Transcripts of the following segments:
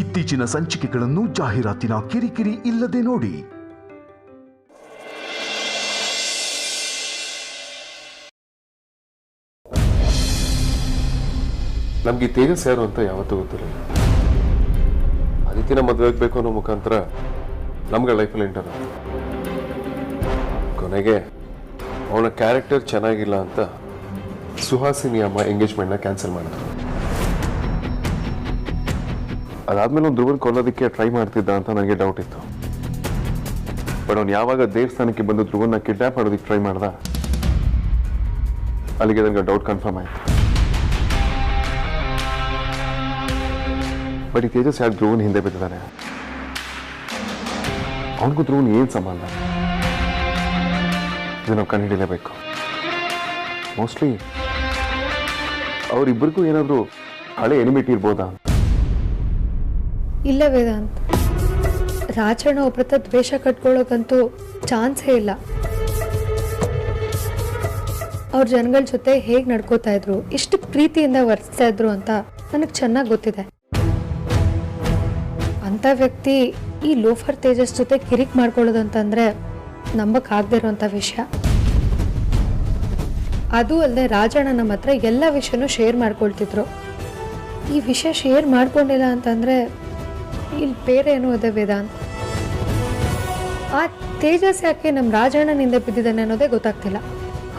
ಇತ್ತೀಚಿನ ಸಂಚಿಕೆಗಳನ್ನು ಜಾಹೀರಾತಿನ ಕಿರಿಕಿರಿ ಇಲ್ಲದೆ ನೋಡಿ. ನಮ್ಗೆ ತೇಜಸ್ ಯಾರು ಅಂತ ಯಾವತ್ತೂ ಗೊತ್ತಿರಲಿಲ್ಲ. ಅದಕ್ಕಿನ ಮದುವೆ ಆಗಬೇಕು ಅನ್ನೋ ಮುಖಾಂತರ ನಮ್ಗೆ ಲೈಫಲ್ಲಿ ಎಂಟರ್ ಆಗುತ್ತೆ. ಕೊನೆಗೆ ಅವನ ಕ್ಯಾರೆಕ್ಟರ್ ಚೆನ್ನಾಗಿಲ್ಲ ಅಂತ ಸುಹಾಸಿನಿ ಅಮ್ಮ ಎಂಗೇಜ್ಮೆಂಟ್ನ ಕ್ಯಾನ್ಸಲ್ ಮಾಡಿದ್ರು. ಅದಾದ್ಮೇಲೆ ಒಂದು ಧ್ರುವನ್ ಕೊಲ್ಲೋದಕ್ಕೆ ಟ್ರೈ ಮಾಡ್ತಿದ್ದ ಅಂತ ನನಗೆ ಡೌಟ್ ಇತ್ತು. ಬಟ್ ಅವ್ನು ಯಾವಾಗ ದೇವಸ್ಥಾನಕ್ಕೆ ಬಂದು ಧ್ರುವನ್ನ ಕಿಡ್ನಾಪ್ ಮಾಡೋದಕ್ಕೆ ಟ್ರೈ ಮಾಡ್ದ, ಅಲ್ಲಿಗೆ ನನಗೆ ಡೌಟ್ ಕನ್ಫರ್ಮ್ ಆಯ್ತು. ಬಟ್ ಈ ತೇಜಸ್ ಯಾಕೆ ಧ್ರುವನ್ ಹಿಂದೆ ಬಿದ್ದಿದ್ದಾನೆ? ಅವನಿಗೂ ಧ್ರುವನ್ ಏನ್ ಸಂಬಂಧ? ಇದು ನಾವು ಕಂಡುಹಿಡಿಯಲೇಬೇಕು. ಮೋಸ್ಟ್ಲಿ ಅವರಿಬ್ಬರಿಗೂ ಏನಾದರೂ ಹಳೆ ಎನಿಮಿಟಿ ಇರ್ಬೋದಾ? ಇಲ್ಲ ವೇದಾಂತ್, ರಾಜಣ್ಣ ಒಬ್ರತ ದ್ವೇಷ ಕಟ್ಕೊಳ್ಳೋಕಂತೂ ಚಾನ್ಸೇ ಇಲ್ಲ. ಅವ್ರ ಜನಗಳ ಜೊತೆ ಹೇಗೆ ನಡ್ಕೋತಾ ಇದ್ರು, ಎಷ್ಟು ಪ್ರೀತಿಯಿಂದ ವರ್ತಿಸ್ತಾ ಇದ್ರು ಅಂತ ನನಗೆ ಚೆನ್ನಾಗಿ ಗೊತ್ತಿದೆ. ಅಂಥ ವ್ಯಕ್ತಿ ಈ ಲೋಫರ್ ತೇಜಸ್ ಜೊತೆ ಕಿರಿಕ್ ಮಾಡ್ಕೊಳ್ಳೋದು ಅಂತಂದ್ರೆ ನಂಬಕ್ ಆಗದೆ ಇರೋಂಥ ವಿಷಯ. ಅದು ಅಲ್ಲದೆ ರಾಜಣ್ಣ ನಮ್ಮ ಹತ್ರ ಎಲ್ಲ ವಿಷಯನೂ ಶೇರ್ ಮಾಡ್ಕೊಳ್ತಿದ್ರು. ಈ ವಿಷಯ ಶೇರ್ ಮಾಡ್ಕೊಂಡಿಲ್ಲ ಅಂತಂದ್ರೆ ಇಲ್ಲಿ ಬೇರೆ ಏನೋ ಇದೆ ವೇದಾಂತ್. ಆ ತೇಜಸ್ ಯಾಕೆ ನಮ್ಮ ರಾಜಣ್ಣನಿಂದ ಬಿದ್ದಿದ್ದಾನೆ ಅನ್ನೋದೇ ಗೊತ್ತಾಗ್ತಿಲ್ಲ.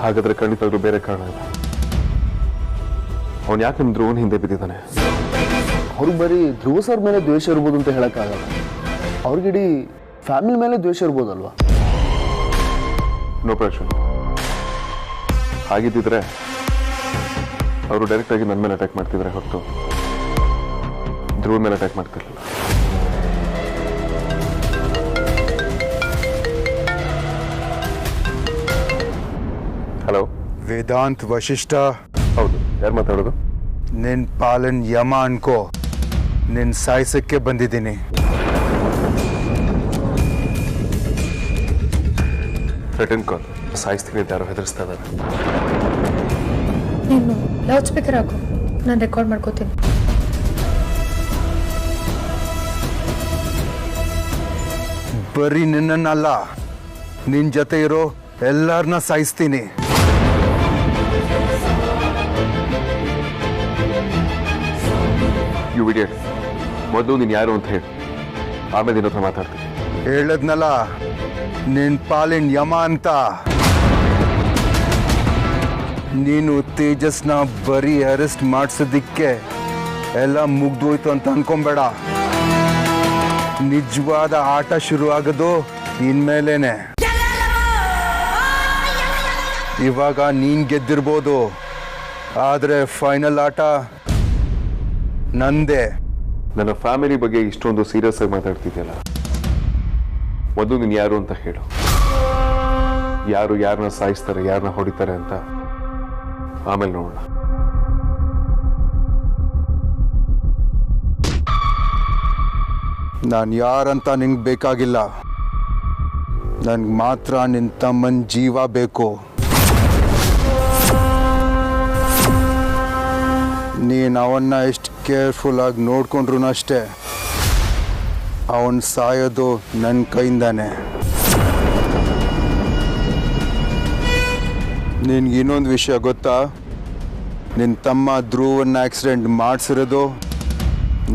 ಹಾಗಾದ್ರೆ ಖಂಡಿತವಾಗ್ಲೂ ಬೇರೆ ಕಾರಣ ಇಲ್ಲ. ಅವನು ಯಾಕೆ ನಿಮ್ಮ ಧ್ರುವನ್ ಹಿಂದೆ ಬಿದ್ದಿದ್ದಾನೆ? ಅವ್ರಿಗೆ ಬರೀ ಧ್ರುವ ಸರ್ ಮೇಲೆ ದ್ವೇಷ ಇರ್ಬೋದು ಅಂತ ಹೇಳೋಕ್ಕಾಗಲ್ಲ. ಅವ್ರಿಗಿಡೀ ಫ್ಯಾಮಿಲಿ ಮೇಲೆ ದ್ವೇಷ ಇರ್ಬೋದಲ್ವಾ? No problem. ಹಾಗಿದ್ದಿದ್ರೆ ಅವರು ಡೈರೆಕ್ಟ್ ಆಗಿ ನನ್ನ ಮೇಲೆ ಅಟ್ಯಾಕ್ ಮಾಡ್ತಿದ್ರೆ ಹೊರತು ಧ್ರುವ ಮೇಲೆ ಅಟ್ಯಾಕ್ ಮಾಡ್ತಿರ್ಲಿಲ್ಲ. ಹಲೋ, ವೇದಾಂತ್ ವಶಿಷ್ಠ. ಹೌದು, ಯಾರು ಮಾತಾಡೋದು? ನಿನ್ ಪಾಲನ್ ಯಮ ಅನ್ಕೋ. ನಿನ್ ಸಾಯಿಸಕ್ಕೆ ಬಂದಿದ್ದೀನಿ. Return call. ಸಾಯಿಸ್ತೀನಿ ಅಂತ ಯಾರೋ ಹೆದರ್ಸ್ತಾ ಇದ್ದಾರೆ. ನೀನು ಲೌಡ್ ಸ್ಪೀಕರ್ ಹಾಕು, ನಾನು ರೆಕಾರ್ಡ್ ಮಾಡ್ಕೋತೀನಿ. ಬರೀ ನಿನ್ನನ್ನಲ್ಲ, ನಿನ್ ಜೊತೆ ಇರೋ ಎಲ್ಲಾರನ್ನ ಸಾಯಿಸ್ತೀನಿ. You idiot. ಮೊದಲು ನೀನು ಯಾರು ಅಂತ ಹೇಳಿ, ಆಮೇಲೆ ನಿನ್ನ ಹತ್ರ ಮಾತಾಡ್ತೀನಿ. ಹೇಳದ್ನಲ್ಲ, ನಿನ್ ಪಾಲಿನ ಯಮ ಅಂತ. ನೀನು ತೇಜಸ್ನ ಬರೀ ಅರೆಸ್ಟ್ ಮಾಡಿಸೋದಿಕ್ಕೆ ಎಲ್ಲ ಮುಗ್ದೋಯ್ತು ಅಂತ ಅನ್ಕೊಂಬೇಡ. ನಿಜವಾದ ಆಟ ಶುರು ಆಗೋದು ಇನ್ಮೇಲೇನೆ. ಇವಾಗ ನೀನ್ ಗೆದ್ದಿರ್ಬೋದು, ಆದ್ರೆ ಫೈನಲ್ ಆಟ ನಂದೇ. ನನ್ನ ಫ್ಯಾಮಿಲಿ ಬಗ್ಗೆ ಇಷ್ಟೊಂದು ಸೀರಿಯಸ್ ಆಗಿ ಮಾತಾಡ್ತಿದ್ಯಲ್ಲ, ಮೊದಲು ನೀನು ಯಾರು ಅಂತ ಹೇಳು. ಯಾರು ಯಾರನ್ನ ಸಾಯಿಸ್ತಾರೆ, ಯಾರನ್ನ ಹೊಡಿತಾರೆ ಅಂತ ಆಮೇಲೆ ನೋಡೋಣ. ನಾನು ಯಾರಂತ ನಿಂಗೆ ಬೇಕಾಗಿಲ್ಲ. ನನ್ಗೆ ಮಾತ್ರ ನಿನ್ನ ತಮ್ಮನ ಜೀವ ಬೇಕು. ನೀನು ಅವನ್ನ ಎಷ್ಟು ಕೇರ್ಫುಲ್ ಆಗಿ ನೋಡ್ಕೊಂಡ್ರು ಅಷ್ಟೇ, ಅವನ್ ಸಾಯೋದು ನನ್ನ ಕೈಯಿಂದಾನೆ. ನಿನ್ಗೆ ಇನ್ನೊಂದು ವಿಷಯ ಗೊತ್ತಾ? ನಿನ್ನ ತಮ್ಮ ಧ್ರುವನ್ನ ಆಕ್ಸಿಡೆಂಟ್ ಮಾಡಿಸಿರೋದು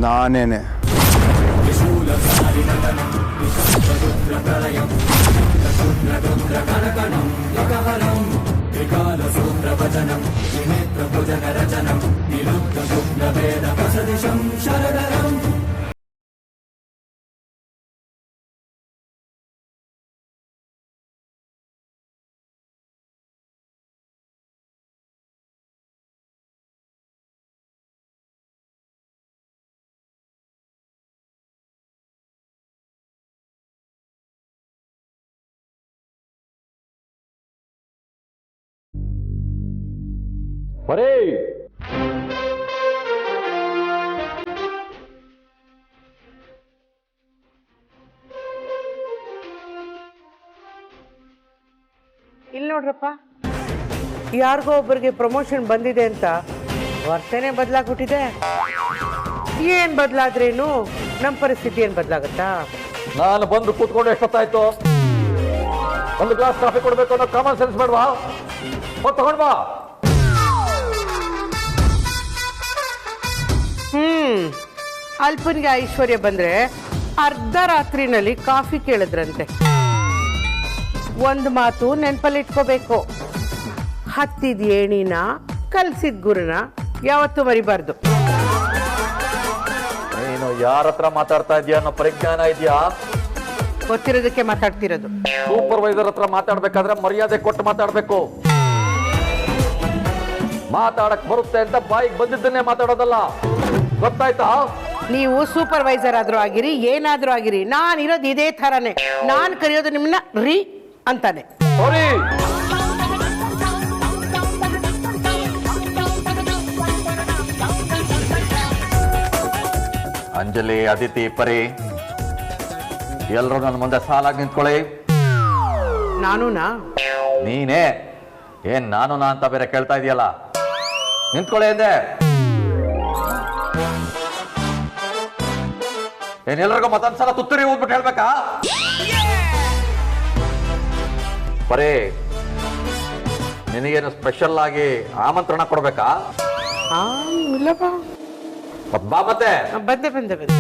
ನಾನೇನೆ. ಬರೇ ಇಲ್ಲಿ ನೋಡ್ರಪ್ಪ, ಯಾರಿಗೋ ಒಬ್ಬರಿಗೆ ಪ್ರಮೋಷನ್ ಬಂದಿದೆ ಅಂತ ವರ್ತನೆ ಬದಲಾಗ್ಬಿಟ್ಟಿದೆ. ಏನ್ ಬದಲಾದ್ರೇನು ನಮ್ಮ ಪರಿಸ್ಥಿತಿ ಏನ್ ಬದಲಾಗತ್ತಾ? ನಾನು ಬಂದು ಕೂತ್ಕೊಂಡು ಎಷ್ಟೊತ್ತಾಯ್ತು? ಒಂದು ಗ್ಲಾಸ್ ಕಾಫಿ ಕೊಡ್ಬೇಕು ಅನ್ನೋ ಕಾಮನ್ ಸೆನ್ಸ್ ಬೇಡವಾ? ತಗೊಂಡ್ ಬಾ. ಅಲ್ಪನಿಗೆ ಐಶ್ವರ್ಯ ಬಂದ್ರೆ ಅರ್ಧ ರಾತ್ರಿನಲ್ಲಿ ಕಾಫಿ ಕೇಳಿದ್ರಂತೆ. ಒಂದು ಮಾತು ನೆನಪಲ್ಲಿ ಇಟ್ಕೋಬೇಕು, ಹತ್ತಿದ ಏಣಿನ ಕಲ್ಸಿದ ಗುರುನ ಯಾವತ್ತೂ ಮರಿಬಾರ್ದು. ನೀನು ಯಾರ ಹತ್ರ ಮಾತಾಡ್ತಾ ಇದೀಯ ಅನ್ನೋ ಪರಿಜ್ಞಾನ ಇದೆಯಾ? ಗೊತ್ತಿರೋದಕ್ಕೆ ಮಾತಾಡ್ತಿರೋದು. ಸೂಪರ್ವೈಸರ್ ಹತ್ರ ಮಾತಾಡ್ಬೇಕಾದ್ರೆ ಮರ್ಯಾದೆ ಕೊಟ್ಟು ಮಾತಾಡ್ಬೇಕು. ಮಾತಾಡಕ್ ಬರುತ್ತೆ ಅಂತ ಬಾಯಿಗೆ ಬಂದಿದ್ದನ್ನೇ ಮಾತಾಡೋದಲ್ಲ, ಗೊತ್ತಾಯ್ತಾ? ನೀವು ಸೂಪರ್ವೈಸರ್ ಆದ್ರೂ ಆಗಿರಿ, ಏನಾದ್ರೂ ಆಗಿರಿ, ನಾನಿರೋದು ಇದೇ ಥರನೇ. ನಾನು ಕರೆಯೋದು ನಿಮ್ಮನ್ನ ರೀ ಅಂತಾನೆ. ಸಾರಿ. ಅಂಜಲಿ, ಅದಿತಿ, ಪರಿ ಎಲ್ಲರೂ ನನ್ನ ಮುಂದೆ ಸಾಲಾಗಿ ನಿಂತ್ಕೊಳ್ಳಿ. ನಾನೂನಾ? ನೀನೇ. ಏನ್ ನಾನು ನಾ ಅಂತ ಬೇರೆ ಕೇಳ್ತಾ ಇದೆಯಲ್ಲ, ನಿಂತ್ಕೊಳ್ಳಿ ಎಂದೆ. ಏನೆಲ್ಲರಿಗೂ ಮತ್ತೊಂದ್ಸಲ ತುತ್ತೂರಿ ಊದ್ಬಿಟ್ಟು ಹೇಳ್ಬೇಕಾ? ಪರೇ, ನಿನಗೇನು ಸ್ಪೆಷಲ್ ಆಗಿ ಆಮಂತ್ರಣ ಕೊಡ್ಬೇಕಾ? ಇಲ್ಲಪ್ಪ. ಬಾ ಮತ್ತೆ. ಬಂದೆ ಬಂದೆ ಬಂದೆ.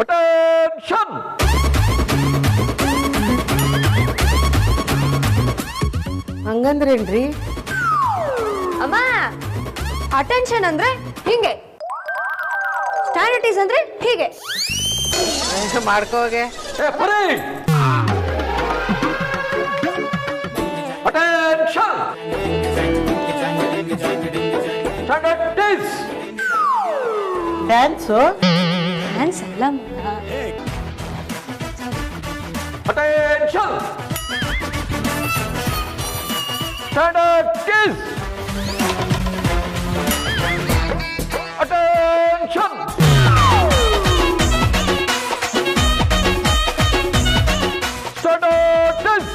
ಅಟೆನ್ಷನ್. ಹಂಗಂದ್ರೇನ್ರಿ? ಅಮ್ಮ, ಅಟೆನ್ಷನ್ ಅಂದ್ರೆ ಹಿಂಗೆ, ಸ್ಟ್ಯಾಂಡರ್ಟೀಸ್ ಅಂದ್ರೆ ಹೀಗೆ. ಮಾಡ್ಕೋಗೆ. ಅಟೆನ್ಷನ್. ಸ್ಟ್ಯಾಂಡರ್ಡೀಸ್. ಡ್ಯಾನ್ಸು? ಡ್ಯಾನ್ಸ್ ಅಲ್ಲ. ಅಟೆನ್ಷನ್. ಸ್ಟ್ಯಾಂಡರ್ಡೀಸ್. ಅಟೆನ್ಷನ್. ಸ್ಟ್ಯಾಂಡರ್ಡೀಸ್.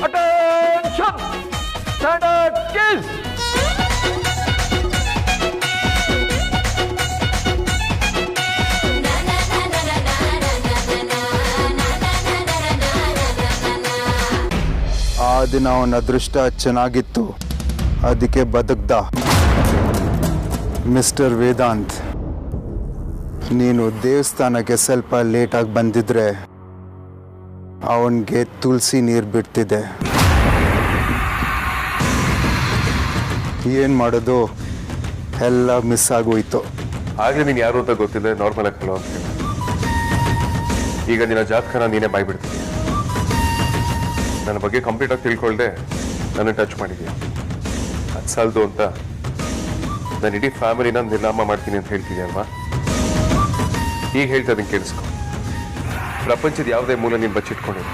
ಅಟೆನ್ಷನ್. ಸ್ಟ್ಯಾಂಡರ್ಡೀಸ್. ಆ ದಿನ ಅವನ ಅದೃಷ್ಟ ಚೆನ್ನಾಗಿತ್ತು, ಅದಕ್ಕೆ ಬದುಕ್ದ. ಮಿಸ್ಟರ್ ವೇದಾಂತ್, ನೀನು ದೇವಸ್ಥಾನಕ್ಕೆ ಸ್ವಲ್ಪ ಲೇಟಾಗಿ ಬಂದಿದ್ರೆ ಅವನಿಗೆ ತುಳಸಿ ನೀರು ಬಿಡ್ತಿದ್ದೆ. ಏನು ಮಾಡೋದು, ಎಲ್ಲ ಮಿಸ್ ಆಗೋಯ್ತು. ಆಗಲೇ ನೀನು ಯಾರು ಅಂತ ಗೊತ್ತಿಲ್ಲ, ನಾರ್ಮಲ್ ಆಗಿ ಹೇಳೋ ಅಂತ ಹೇಳಿ. ಈಗ ನಿನ್ನ ಜಾತಕನ ನೀನೇ ಬಾಯ್ಬಿಡ್ತೀನಿ. ನನ್ನ ಬಗ್ಗೆ ಕಂಪ್ಲೀಟ್ ಆಗಿ ತಿಳ್ಕೊಳ್ದೆ ನನ್ನ ಟಚ್ ಮಾಡಿದ್ಯಾ. ಅದು ಸಾಲದು ಅಂತ ನಾನು ಇಡೀ ಫ್ಯಾಮಿಲಿನ ನಿರ್ನಾಮ ಮಾಡ್ತೀನಿ ಅಂತ ಹೇಳ್ತೀನಿ ಅಲ್ವಾ? ಈಗ ಹೇಳ್ತಾ ಇದನ್ನು ಕೇಳಿಸ್ಕೊ. ಪ್ರಪಂಚದ ಯಾವುದೇ ಮೂಲ ನೀನು ಬಚ್ಚಿಟ್ಕೊಂಡಿಲ್ಲ,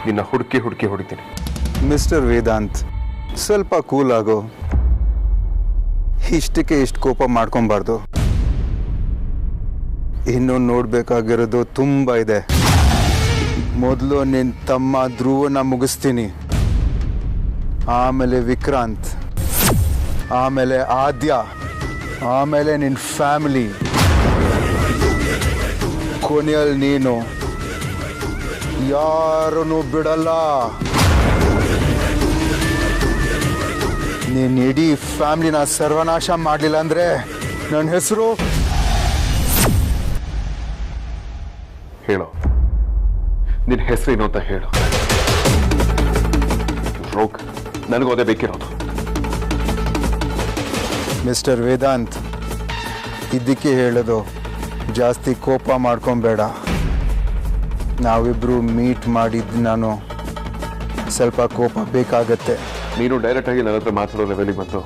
ನಿನ್ನ ಹುಡುಕಿ ಹುಡುಕಿ ಹೊಡಿತೀನಿ. ಮಿಸ್ಟರ್ ವೇದಾಂತ್, ಸ್ವಲ್ಪ ಕೂಲ್ ಆಗೋ. ಇಷ್ಟಕ್ಕೆ ಇಷ್ಟು ಕೋಪ ಮಾಡ್ಕೊಬಾರ್ದು. ಇನ್ನೂ ನೋಡಬೇಕಾಗಿರೋದು ತುಂಬ ಇದೆ. ಮೊದಲು ನಿನ್ನ ತಮ್ಮ ಧ್ರುವನ ಮುಗಿಸ್ತೀನಿ, ಆಮೇಲೆ ವಿಕ್ರಾಂತ್, ಆಮೇಲೆ ಆದ್ಯ, ಆಮೇಲೆ ನಿನ್ನ ಫ್ಯಾಮಿಲಿ, ಕೊನೆಯಲ್ಲಿ ನೀನು. ಯಾರನ್ನು ಬಿಡಲ್ಲ. ನೀನು ಇಡೀ ಫ್ಯಾಮಿಲಿನ ಸರ್ವನಾಶ ಮಾಡಲಿಲ್ಲ ಅಂದರೆ ನನ್ನ ಹೆಸರು ಹೇಳೋ. ನಿನ್ನ ಹೆಸರೇನು ಅಂತ ಹೇಳು. ರೋಗ್, ನನಗೂ ಅದೇ ಬೇಕಿರೋದು. ಮಿಸ್ಟರ್ ವೇದಾಂತ್, ಇದಕ್ಕೆ ಹೇಳೋದು, ಜಾಸ್ತಿ ಕೋಪ ಮಾಡ್ಕೊಬೇಡ. ನಾವಿಬ್ಬರು ಮೀಟ್ ಮಾಡಿದ್ದು ನಾನು ಸ್ವಲ್ಪ ಕೋಪ ಬೇಕಾಗತ್ತೆ. ನೀನು ಡೈರೆಕ್ಟಾಗಿ ನನ್ನ ಹತ್ರ ಮಾತಾಡೋ ಲೆವೆಲಿಗೆ ಬಂದು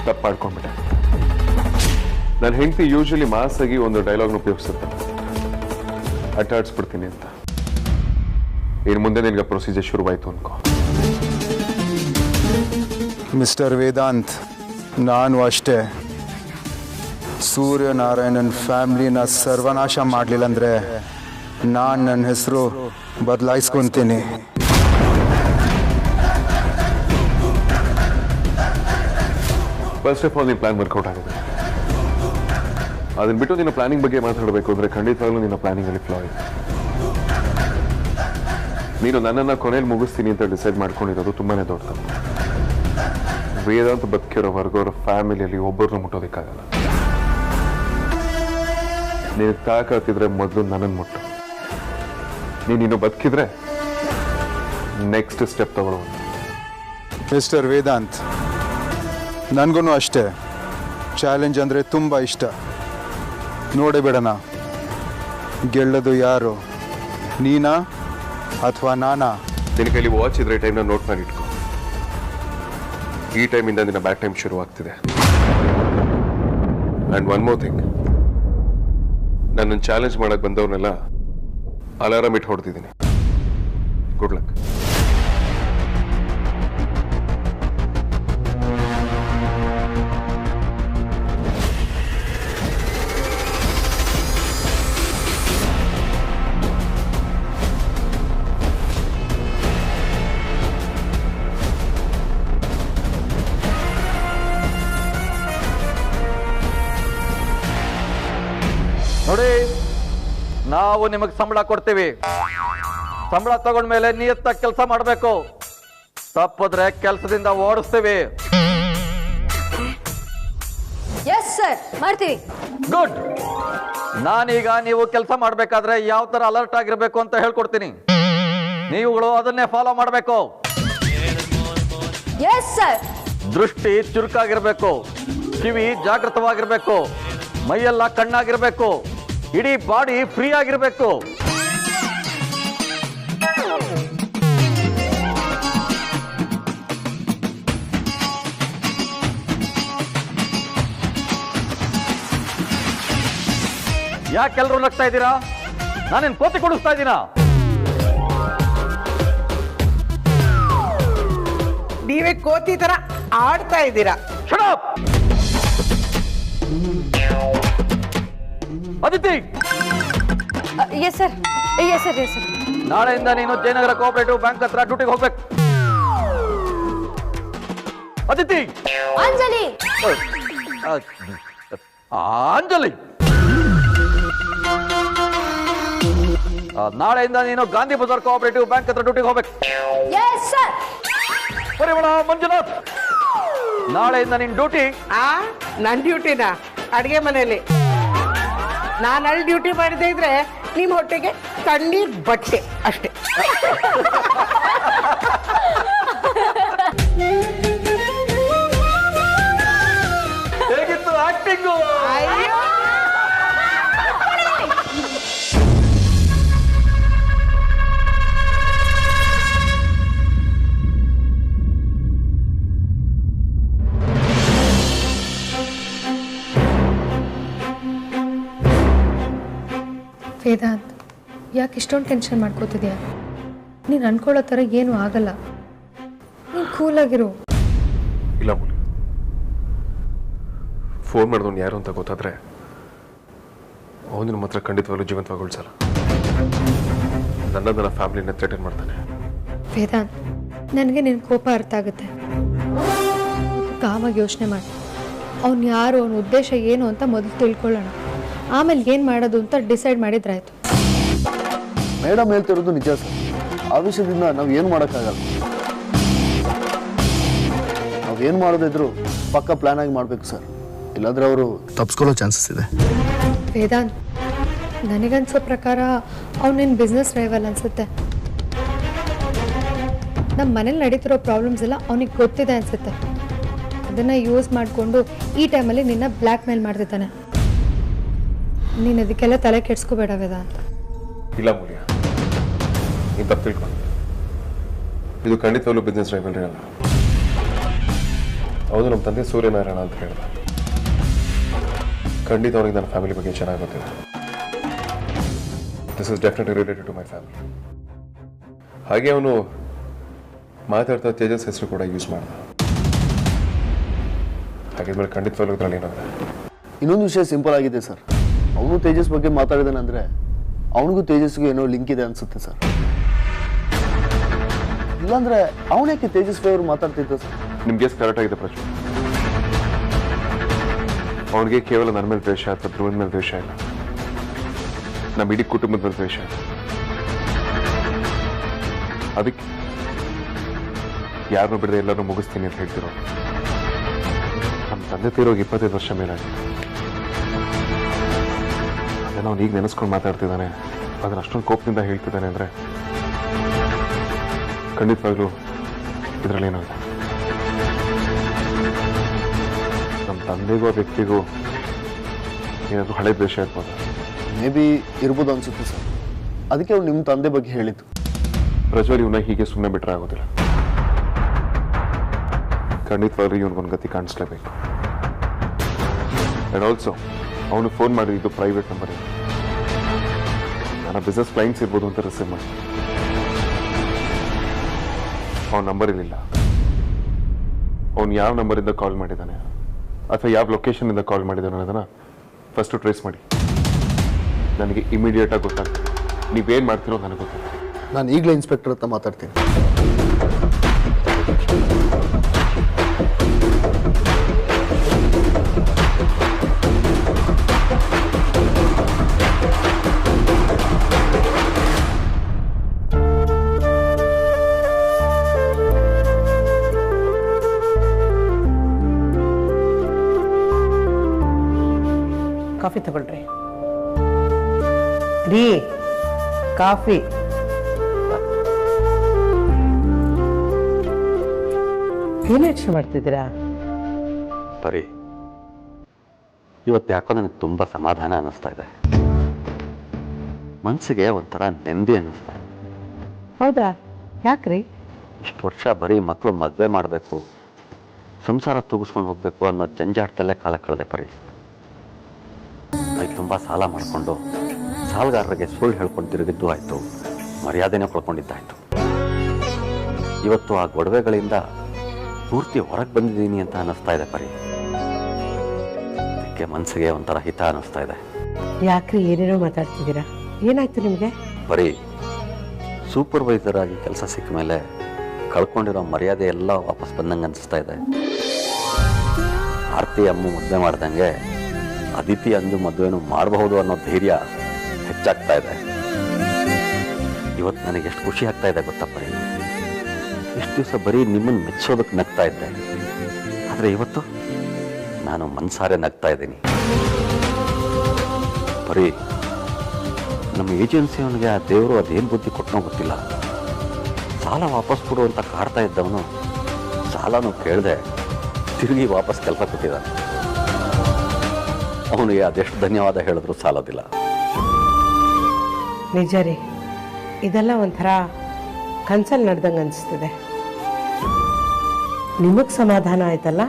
ತಪ್ಪು ಮಾಡ್ಕೊಂಡ್ಬಿಟ್ಟೆ. ನನ್ನ ಹೆಂಡತಿ ಯೂಶಲಿ ಮಾಸಾಗಿ ಒಂದು ಡೈಲಾಗ್ನ ಉಪಯೋಗಿಸುತ್ತೆ, ಅಟ್ಟಾಡ್ಸ್ಬಿಡ್ತೀನಿ ಅಂತ. ಇನ್ನು ಮುಂದೆ ನಿನಗೆ ಪ್ರೊಸೀಜರ್ ಶುರುವಾಯಿತು ಅನ್ಕೋ. ಮಿಸ್ಟರ್ ವೇದಾಂತ್, ನಾನು ಅಷ್ಟೇ. ಸೂರ್ಯನಾರಾಯಣನ್ ಫ್ಯಾಮ್ಲಿನ ಸರ್ವನಾಶ ಮಾಡಲಿಲ್ಲ ಅಂದರೆ ನಾನು ನನ್ನ ಹೆಸರು ಬದಲಾಯಿಸ್ಕೊತೀನಿ. ಫಸ್ಟ್ ಆಫ್ ಆಲ್ ನಿನ್ನ ಪ್ಲಾನ್ ವರ್ಕೌಟ್ ಆಗಿದೆ. ಅದನ್ನ ಬಿಟ್ಟು ನಿನ್ನ ಪ್ಲಾನಿಂಗ್ ಬಗ್ಗೆ ಮಾತಾಡಬೇಕು ಅಂದರೆ ಖಂಡಿತವಾಗ್ಲೂ ನಿನ್ನ ಪ್ಲಾನಿಂಗಲ್ಲಿ ಫ್ಲಾ ಇದೆ. ನೀನು ನನ್ನನ್ನು ಕೊನೆಯಲ್ಲಿ ಮುಗಿಸ್ತೀನಿ ಅಂತ ಡಿಸೈಡ್ ಮಾಡ್ಕೊಂಡಿರೋದು ತುಂಬಾ ದೊಡ್ಡದು. ವೇದಾಂತ ಬದುಕಿರೋವರೆಗೂ ಅವರ ಫ್ಯಾಮಿಲಿಯಲ್ಲಿ ಒಬ್ಬರನ್ನು ಮುಟ್ಟೋದಕ್ಕಾಗಲ್ಲ. ನೀನು ತಾಕತ್ತಿದ್ರೆ ಮೊದಲು ನನ್ನನ್ನು ಮುಟ್ಟು. ನೀನು ಬದುಕಿದ್ರೆ ನೆಕ್ಸ್ಟ್ ಸ್ಟೆಪ್ ತಗೊಳ್ಳೋದು. ಮಿಸ್ಟರ್ ವೇದಾಂತ್, ನನಗೂ ಅಷ್ಟೇ ಚಾಲೆಂಜ್ ಅಂದರೆ ತುಂಬ ಇಷ್ಟ. ನೋಡೇ ಬಿಡೋಣ, ಗೆಲ್ಲೋದು ಯಾರು, ನೀನಾ ಅಥವಾ ನಾನಾ? ನಿನ್ನ ಕೈಲಿ ವಾಚ್ ಇದ್ರೆ ಟೈಮ್ನ ನೋಟ್ ಮಾಡಿ ಇಟ್ಕೊ. ಈ ಟೈಮಿಂದ ನಿನ್ನ ಬ್ಯಾಕ್ ಟೈಮ್ ಶುರು ಆಗ್ತಿದೆ. ಆ್ಯಂಡ್ ಒನ್ ಮೋರ್ ಥಿಂಗ್, ನನ್ನನ್ನು ಚಾಲೆಂಜ್ ಮಾಡಕ್ಕೆ ಬಂದವ್ರನ್ನೆಲ್ಲ ಅಲಾರಾಮ್ ಇಟ್ಟು ಹೊಡ್ತಿದ್ದೀನಿ. Good luck. ನೋಡಿ, ನಾವು ನಿಮಗೆ ಸಂಬಳ ಕೊಡ್ತೀವಿ. ಸಂಬಳ ತಗೊಂಡ್ಮೇಲೆ ನಿಯತ್ತಾಗಿ ಕೆಲಸ ಮಾಡಬೇಕು. ತಪ್ಪಿದ್ರೆ ಕೆಲಸದಿಂದ ಓಡಿಸ್ತೀವಿ. ಎಸ್ ಸರ್, ಮಾಡ್ತೀವಿ. ಗುಡ್. ನಾನೀಗ ನೀವು ಕೆಲಸ ಮಾಡಬೇಕಾದ್ರೆ ಯಾವ ತರ ಅಲರ್ಟ್ ಆಗಿರ್ಬೇಕು ಅಂತ ಹೇಳ್ಕೊಡ್ತೀನಿ. ನೀವುಗಳು ಅದನ್ನೇ ಫಾಲೋ ಮಾಡಬೇಕು. Yes sir. ದೃಷ್ಟಿ ಚುರುಕಾಗಿರ್ಬೇಕು, ಕಿವಿ ಜಾಗೃತವಾಗಿರ್ಬೇಕು, ಮೈಯೆಲ್ಲ ಕಣ್ಣಾಗಿರ್ಬೇಕು, ಇಡೀ ಬಾಡಿ ಫ್ರೀ ಆಗಿರ್ಬೇಕು. ಯಾಕೆಲ್ಲರೂ ನಗ್ತಾ ಇದ್ದೀರಾ? ನಾನೇನ್ ಕೋತಿ ಕೊಡಿಸ್ತಾ ಇದ್ದೀನಾ? ನೀವೇ ಕೋತಿ ತರ ಆಡ್ತಾ ಇದ್ದೀರಾ. Shut up! Aditi, yes sir, yes sir, yes sir. ನಾಳೆಯಿಂದ ನೀನು ಜಯನಗರ ಕೋಆಪರೇಟಿವ್ ಬ್ಯಾಂಕ್ ಹತ್ರ ಡ್ಯೂಟಿಗೆ ಹೋಗ್ಬೇಕು. ಅದಿತಿ. ಅಂಜಲಿ. ಅಂಜಲಿ, ನಾಳೆಯಿಂದ ನೀನು ಗಾಂಧಿ ಬಜಾರ್ ಕೋಆಪರೇಟಿವ್ ಬ್ಯಾಂಕ್ ಹತ್ರ ಡ್ಯೂಟಿಗೆ ಹೋಗ್ಬೇಕು. Yes sir. ಪರಿಮಳ ಮಂಜುನಾಥ್, ನಾಳೆಯಿಂದ ನಿನ್ ಡ್ಯೂಟಿ. ನನ್ನ ಡ್ಯೂಟಿನ ಅಡುಗೆ ಮನೆಯಲ್ಲಿ. ನಾನು ಅಲ್ಲಿ ಡ್ಯೂಟಿ ಮಾಡದೇ ಇದ್ರೆ ನಿಮ್ಮ ಹೊಟ್ಟೆಗೆ ತಣ್ಣೀರ್ ಬಟ್ಟೆ ಅಷ್ಟೇ. ಹೇಗಿತ್ತು ಆಕ್ಟಿಂಗು? ಅಯ್ಯೋ, ವೇದಾಂತ್, ಯಾಕೆ ಇಷ್ಟೊಂದು ಟೆನ್ಷನ್ ಮಾಡ್ಕೋತಿದ್ಯಾ? ನೀನು ಅನ್ಕೊಳ್ಳೋ ಥರ ಏನೂ ಆಗಲ್ಲ. ನೀನು ಕೂಲಾಗಿರು. ಇಲ್ಲ ಮೂಲಿ, ಫೋನ್ ಮಾಡಿದವನು ಯಾರು ಅಂತ ಗೊತ್ತಾದ್ರೆ ಅವನು ನಮ್ಮ ಹತ್ರ ಖಂಡಿತವಾಗ್ಲೂ ಜೀವಂತವಾಗಿ ಉಳಿಸಲ್ಲ. ನನ್ನ ಫ್ಯಾಮಿಲಿನ ಥ್ರೆಟನ್ ಮಾಡ್ತಾನೆ. ವೇದಾಂತ್, ನನಗೆ ನಿನ್ನ ಕೋಪ ಅರ್ಥ ಆಗುತ್ತೆ. ಕಾಮಾಗಿ ಯೋಚನೆ ಮಾಡಿ, ಅವ್ನು ಯಾರು, ಅವನ ಉದ್ದೇಶ ಏನು ಅಂತ ಮೊದಲು ತಿಳ್ಕೊಳ್ಳೋಣ. ಆಮೇಲೆ ಏನು ಮಾಡೋದು ಅಂತ ಡಿಸೈಡ್ ಮಾಡಿದ್ರಾಯ್ತು. ಮೇಡಮ್ ಹೇಳ್ತಿರೋದು ನಿಜ ಸರ್. ಆ ವಿಷಯದಿಂದ ನಾವು ಏನು ಮಾಡೋಕ್ಕಾಗಲ್ಲ. ನಾವೇನು ಮಾಡೋದಿದ್ರು ಪಕ್ಕ ಪ್ಲಾನ್ ಆಗಿ ಮಾಡಬೇಕು ಸರ್. ಇಲ್ಲಾಂದ್ರೆ ಅವರು ತಪ್ಪಿಸ್ಕೊಳ್ಳೋ ಚಾನ್ಸಸ್ ಇದೆ. ವೇದಾಂತ್, ನನಗನ್ಸೋ ಪ್ರಕಾರ ಅವ್ನು ನಿನ್ನ ಬಿಸ್ನೆಸ್ ರೈವಲ್ ಅನಿಸುತ್ತೆ. ನಮ್ಮ ಮನೇಲಿ ನಡೀತಿರೋ ಪ್ರಾಬ್ಲಮ್ಸ್ ಎಲ್ಲ ಅವನಿಗೆ ಗೊತ್ತಿದೆ ಅನಿಸುತ್ತೆ. ಅದನ್ನು ಯೂಸ್ ಮಾಡಿಕೊಂಡು ಈ ಟೈಮಲ್ಲಿ ನಿನ್ನ ಬ್ಲ್ಯಾಕ್ ಮೇಲ್ ಮಾಡ್ತಿದ್ದಾನೆ. ನೀನು ಅದಕ್ಕೆಲ್ಲ ತಲೆ ಕೆಡ್ಸ್ಕೋಬೇಡ ವೇದಾಂತ್. ಇಲ್ಲ ಮೂಲ್ಯ, ನೀನು ತಪ್ಪು ತಿಳ್ಕೊಂಡು. ಇದು ಖಂಡಿತವಾಗ್ಲೂ ಬಿಸ್ನೆಸ್ ರೈವಲ್ರಿ ಅಲ್ಲ. ಹೌದು, ನಮ್ಮ ತಂದೆ ಸೂರ್ಯನಾರಾಯಣ ಅಂತ ಹೇಳಿದ. ಖಂಡಿತ ಅವನಿಗೆ ನನ್ನ ಫ್ಯಾಮಿಲಿ ಬಗ್ಗೆ ಚೆನ್ನಾಗಿ ಗೊತ್ತಿದೆ. This is definitely related to my family. ಹಾಗೆ ಅವನು ಮಾತಾಡ್ತಾ ತೇಜಸ್ ಹೆಸರು ಕೂಡ ಯೂಸ್ ಮಾಡ್ದ. ಹಾಗಿದ್ಮೇಲೆ ಖಂಡಿತವಾಗ್ಲೂ ಇದರಲ್ಲಿ ಏನಾಗಿದೆ. ಇನ್ನೊಂದು ವಿಷಯ ಸಿಂಪಲ್ ಆಗಿದೆ ಸರ್. ಅವನು ತೇಜಸ್ ಬಗ್ಗೆ ಮಾತಾಡಿದಾನಂದ್ರೆ ಅವನಿಗೂ ತೇಜಸ್ಗೂ ಏನೋ ಲಿಂಕ್ ಇದೆ ಅನ್ಸುತ್ತೆ ಸರ್. ಇಲ್ಲಾಂದ್ರೆ ಅವನ್ಯಾಕೆ ತೇಜಸ್ ಫೇವರ್ ಮಾತಾಡ್ತಿದ್ದ ಸರ್? ನಿಮ್ಗೆ ಕರೆಕ್ಟ್ ಆಗಿದೆ ಪ್ರಶ್ನೆ. ಅವನಿಗೆ ಕೇವಲ ನನ್ನ ಮೇಲೆ ದ್ವೇಷ ಅಥವಾ ಧ್ರುವನ ಮೇಲೆ ದ್ವೇಷ ಇಲ್ಲ, ನಮ್ಮ ಇಡೀ ಕುಟುಂಬದ ಮೇಲೆ ದ್ವೇಷ ಇಲ್ಲ. ಅದಕ್ಕೆ ಯಾರನ್ನೂ ಬಿಡದೆ ಎಲ್ಲರೂ ಮುಗಿಸ್ತೀನಿ ಅಂತ ಹೇಳ್ತಿರೋ. ನಮ್ಮ ತಂದೆ ತೀರೋಗಿ 25 ವರ್ಷ ಮೇಲಾಗಿದೆ. ಅದನ್ನ ಅವ್ನು ಈಗ ನೆನೆಸ್ಕೊಂಡು ಮಾತಾಡ್ತಿದ್ದಾನೆ, ಅದನ್ನ ಅಷ್ಟೊಂದು ಕೋಪದಿಂದ ಹೇಳ್ತಿದ್ದಾನೆ ಅಂದರೆ ಖಂಡಿತವಾಗ್ಲೂ ಇದರಲ್ಲೇನೋ ಇದೆ. ನಮ್ಮ ತಂದೆಗೂ ಆ ವ್ಯಕ್ತಿಗೂ ಏನಾದರೂ ಹಳೆ ದ್ವೇಷ ಇರ್ಬೋದು. ಮೇ ಬಿ ಇರ್ಬೋದು ಅನ್ಸುತ್ತೆ ಸರ್. ಅದಕ್ಕೆ ಅವ್ರು ನಿಮ್ಮ ತಂದೆ ಬಗ್ಗೆ ಹೇಳಿದ್ದು. ಪ್ರಜ್ವಲ್ ಇವನ್ನ ಹೀಗೆ ಸುಮ್ಮನೆ ಬಿಟ್ಟರೆ ಆಗೋದಿಲ್ಲ. ಖಂಡಿತವಾಗ್ಲೂ ಇವನಿಗೊಂದು ಗತಿ ಕಾಣಿಸ್ಲೇಬೇಕು. ಆ್ಯಂಡ್ ಆಲ್ಸೋ ಅವನು ಫೋನ್ ಮಾಡಿದ್ದು ಪ್ರೈವೇಟ್ ನಂಬರ್ ಇದೆ. ನನ್ನ ಬಿಸ್ನೆಸ್ ಕ್ಲೈಂಟ್ಸ್ ಇರ್ಬೋದು ಅಂತ ರಿಸೀವ್ ಮಾಡಿ ಅವನ ನಂಬರ್ ಇರಲಿಲ್ಲ. ಅವನು ಯಾವ ನಂಬರಿಂದ ಕಾಲ್ ಮಾಡಿದ್ದಾನೆ ಅಥವಾ ಯಾವ ಲೊಕೇಶನಿಂದ ಕಾಲ್ ಮಾಡಿದ್ದಾನೆ ಅನ್ನೋದನ್ನು ಫಸ್ಟು ಟ್ರೇಸ್ ಮಾಡಿ ನನಗೆ ಇಮಿಡಿಯೇಟಾಗಿ ಗೊತ್ತಾಗ್ತದೆ. ನೀವೇನು ಮಾಡ್ತೀರೋ ನನಗೆ ಗೊತ್ತಾಗ್ತದೆ. ನಾನು ಈಗಲೇ ಇನ್ಸ್ಪೆಕ್ಟರ್ ಹತ್ರ ಮಾತಾಡ್ತೀನಿ. ಕಾಫಿ ತಗೊಳ್ರಿ. ರೀ ಕಾಫಿ. ಏನು ಯೋಚನೆ ಮಾಡ್ತಿದ್ದೀರಾ? ಬರೀ ಇವತ್ತು ಯಾಕೋ ನನಗೆ ತುಂಬ ಸಮಾಧಾನ ಅನ್ನಿಸ್ತಾ ಇದೆ. ಮನಸ್ಸಿಗೆ ಒಂಥರ ನೆಮ್ಮದಿ ಅನ್ನಿಸ್ತಾ ಇದೆ. ಹೌದಾ? ಯಾಕ್ರಿ? ಇಷ್ಟು ವರ್ಷ ಬರೀ ಮಕ್ಕಳು ಮದುವೆ ಮಾಡಬೇಕು, ಸಂಸಾರ ತೂಗಿಸ್ಕೊಂಡು ಹೋಗ್ಬೇಕು ಅನ್ನೋ ಜಂಜಾಟದಲ್ಲೇ ಕಾಲ ಕಳೆದೆ ಪರಿ. ಅದಕ್ಕೆ ತುಂಬ ಸಾಲ ಮಾಡಿಕೊಂಡು ಸಾಲಗಾರರಿಗೆ ಸುಳ್ಳು ಹೇಳ್ಕೊಂಡು ತಿರುಗಿದ್ದು ಆಯಿತು, ಮರ್ಯಾದೆನೇ ಕಳ್ಕೊಂಡಿದ್ದಾಯಿತು. ಇವತ್ತು ಆ ಗೊಡವೆಗಳಿಂದ ಪೂರ್ತಿ ಹೊರಗೆ ಬಂದಿದ್ದೀನಿ ಅಂತ ಅನ್ನಿಸ್ತಾ ಇದೆ ಪರಿ. ಅದಕ್ಕೆ ಮನಸ್ಸಿಗೆ ಒಂಥರ ಹಿತ ಅನ್ನಿಸ್ತಾ ಇದೆ. ಯಾಕ್ರಿ ಏನೇನೋ ಮಾತಾಡ್ತಿದ್ದೀರಾ? ಏನಾಯ್ತು ನಿಮಗೆ? ಬರೀ ಸೂಪರ್ವೈಸರ್ ಆಗಿ ಕೆಲಸ ಸಿಕ್ಕ ಮೇಲೆ ಕಳ್ಕೊಂಡಿರೋ ಮರ್ಯಾದೆ ಎಲ್ಲ ವಾಪಸ್ ಬಂದಂಗೆ ಅನಿಸ್ತಾ ಇದೆ. ಆರ್ತಿ ಅಮ್ಮ ಮದುವೆ ಮಾಡ್ದಂಗೆ ಅದಿತಿ ಅಂದು ಮದುವೆನೂ ಮಾಡಬಹುದು ಅನ್ನೋ ಧೈರ್ಯ ಹೆಚ್ಚಾಗ್ತಾ ಇದೆ. ಇವತ್ತು ನನಗೆ ಎಷ್ಟು ಖುಷಿ ಆಗ್ತಾ ಇದೆ ಗೊತ್ತಪ್ಪ. ಇಷ್ಟು ದಿವಸ ಬರೀ ನಿಮ್ಮನ್ನು ಮೆಚ್ಚೋದಕ್ಕೆ ನಗ್ತಾ ಇದ್ದೆ, ಆದರೆ ಇವತ್ತು ನಾನು ಮನಸಾರೆ ನಗ್ತಾ ಇದ್ದೀನಿ. ಬರೀ ನಮ್ಮ ಏಜೆನ್ಸಿಯವನಿಗೆ ಆ ದೇವರು ಅದೇನು ಬುದ್ಧಿ ಕೊಟ್ಟನೋ ಗೊತ್ತಿಲ್ಲ. ಸಾಲ ವಾಪಸ್ ಕೊಡು ಅಂತ ಕಾಡ್ತಾ ಇದ್ದವನು ಸಾಲನೂ ಕೇಳದೆ ತಿರುಗಿ ವಾಪಸ್ ಕೆಲಸ ಕೊಟ್ಟಿದ್ದಾನೆ. ಅವನಿಗೆ ಅದೆಷ್ಟು ಧನ್ಯವಾದ ಹೇಳಿದ್ರು ಸಾಲೋದಿಲ್ಲ. ನಿಜ ರೀ, ಇದೆಲ್ಲ ಒಂಥರ ಕನ್ಸಲ್ಲಿ ನಡೆದಂಗೆ ಅನಿಸ್ತಿದೆ. ನಿಮಗೆ ಸಮಾಧಾನ ಆಯ್ತಲ್ಲ,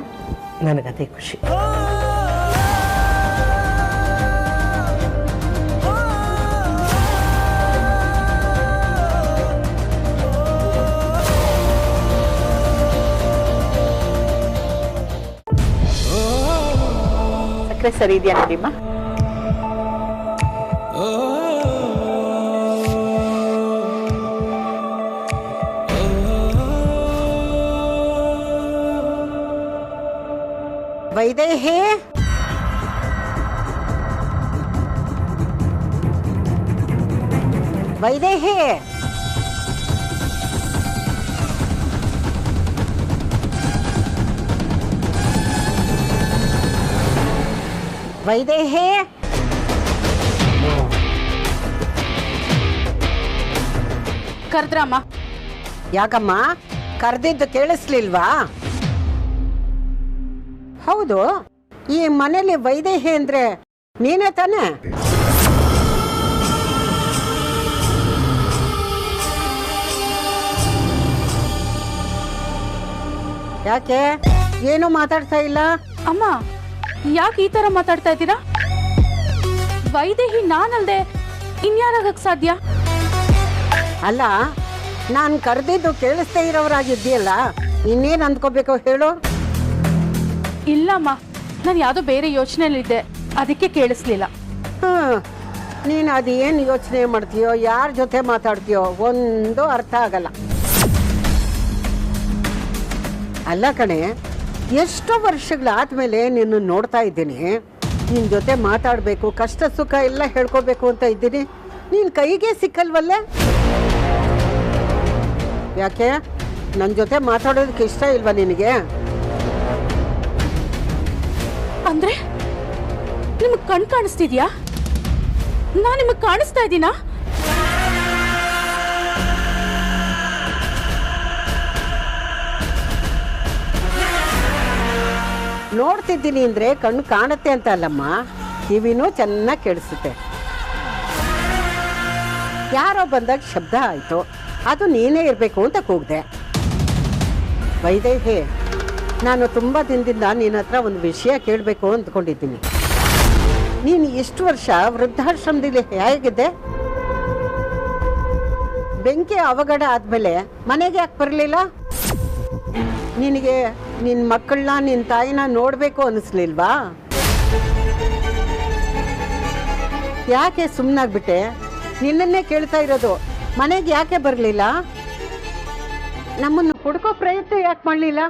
ನನಗದೇ ಖುಷಿ. ಸಕ್ಕರೆ ಸರಿ ಇದೆಯಾ ನೋಡಿಮ್ಮ? ವೈದೇಹಿ, ವೈದೇಹಿ, ವೈದೇಹಿ, ಕರೆದ್ರಮ್ಮ? ಯಾಕಮ್ಮ ಕರೆದಿದ್ದು ಕೇಳಿಸ್ಲಿಲ್ವಾ? ಹೌದು, ಈ ಮನೇಲಿ ವೈದೇಹಿ ಅಂದ್ರೆ ನೀನೇ ತಾನೆ? ಯಾಕೆ ಏನು ಮಾತಾಡ್ತಾ ಇಲ್ಲ? ಅಮ್ಮ, ಯಾಕೆ ಈ ತರ ಮಾತಾಡ್ತಾ ಇದ್ದೀರಾ? ವೈದೇಹಿ ನಾನಲ್ದೆ ಇನ್ಯಾರಾಗಕ್ ಸಾಧ್ಯ? ಅಲ್ಲ, ನಾನು ಕರೆದಿದ್ದು ಕೇಳಿಸ್ತಾ ಇರೋರಾಗಿದ್ದೀಯಲ್ಲ, ಇನ್ನೇನು ಅಂದ್ಕೋಬೇಕು ಹೇಳು? ಇಲ್ಲಮ್ಮ, ನಾನು ಯಾವುದೋ ಬೇರೆ ಯೋಚನೆಯಲ್ಲಿದ್ದೆ. ಅದಕ್ಕೆ ಕೇಳಿಸ್ಲಿಲ್ಲ. ಹಾಂ, ನೀನು ಅದೇನು ಯೋಚನೆ ಮಾಡ್ತೀಯೋ, ಯಾರ ಜೊತೆ ಮಾತಾಡ್ತೀಯೋ ಒಂದು ಅರ್ಥ ಆಗಲ್ಲ. ಅಲ್ಲ ಕಣೆ, ಎಷ್ಟೋ ವರ್ಷಗಳಾದ್ಮೇಲೆ ನಿನ್ನ ನೋಡ್ತಾ ಇದ್ದೀನಿ. ನಿನ್ನ ಜೊತೆ ಮಾತಾಡಬೇಕು, ಕಷ್ಟ ಸುಖ ಎಲ್ಲ ಹೇಳ್ಕೋಬೇಕು ಅಂತ ಇದ್ದೀನಿ. ನೀನು ಕೈಗೆ ಸಿಕ್ಕಲ್ವಲ್ಲೇ? ಯಾಕೆ ನನ್ನ ಜೊತೆ ಮಾತಾಡೋದಕ್ಕೆ ಇಷ್ಟ ಇಲ್ವಾ ನಿನಗೆ? ಅಂದ್ರೆ ನಿಮಗೆ ಕಣ್ ಕಾಣಿಸ್ತಿದ್ಯಾ? ನಾನು ನಿಮಗೆ ಕಾಣಿಸ್ತಾ ಇದ್ದೀನಾ? ನೋಡ್ತಿದ್ದೀನಿ ಅಂದರೆ ಕಣ್ಣು ಕಾಣುತ್ತೆ ಅಂತ ಅಲ್ಲಮ್ಮ, ಕಿವಿನೂ ಚೆನ್ನಾಗಿ ಕೇಳಿಸುತ್ತೆ. ಯಾರೋ ಬಂದಾಗ ಶಬ್ದ ಆಯಿತು, ಅದು ನೀನೇ ಇರಬೇಕು ಅಂತ ಕೂಗಿದೆ. ವೈದೇಹಿ, ನಾನು ತುಂಬ ದಿನದಿಂದ ನಿನ್ನ ಹತ್ರ ಒಂದು ವಿಷಯ ಕೇಳಬೇಕು ಅಂದ್ಕೊಂಡಿದ್ದೀನಿ. ನೀನು ಇಷ್ಟು ವರ್ಷ ವೃದ್ಧಾಶ್ರಮದಲ್ಲಿ ಹೇಗಿದ್ದೆ? ಬೆಂಕಿ ಅವಘಡ ಆದಮೇಲೆ ಮನೆಗೆ ಯಾಕೆ ಬರಲಿಲ್ಲ? ನಿನಗೆ ನಿನ್ನ ಮಕ್ಕಳನ್ನ, ನಿನ್ನ ತಾಯಿನ ನೋಡಬೇಕು ಅನ್ನಿಸ್ಲಿಲ್ವಾ? ಯಾಕೆ ಸುಮ್ಮನಾಗ್ಬಿಟ್ಟೆ? ನಿನ್ನನ್ನೇ ಕೇಳ್ತಾ ಇರೋದು, ಮನೆಗೆ ಯಾಕೆ ಬರಲಿಲ್ಲ? ನಮ್ಮನ್ನು ಹುಡ್ಕೋ ಪ್ರಯತ್ನ ಯಾಕೆ ಮಾಡಲಿಲ್ಲ?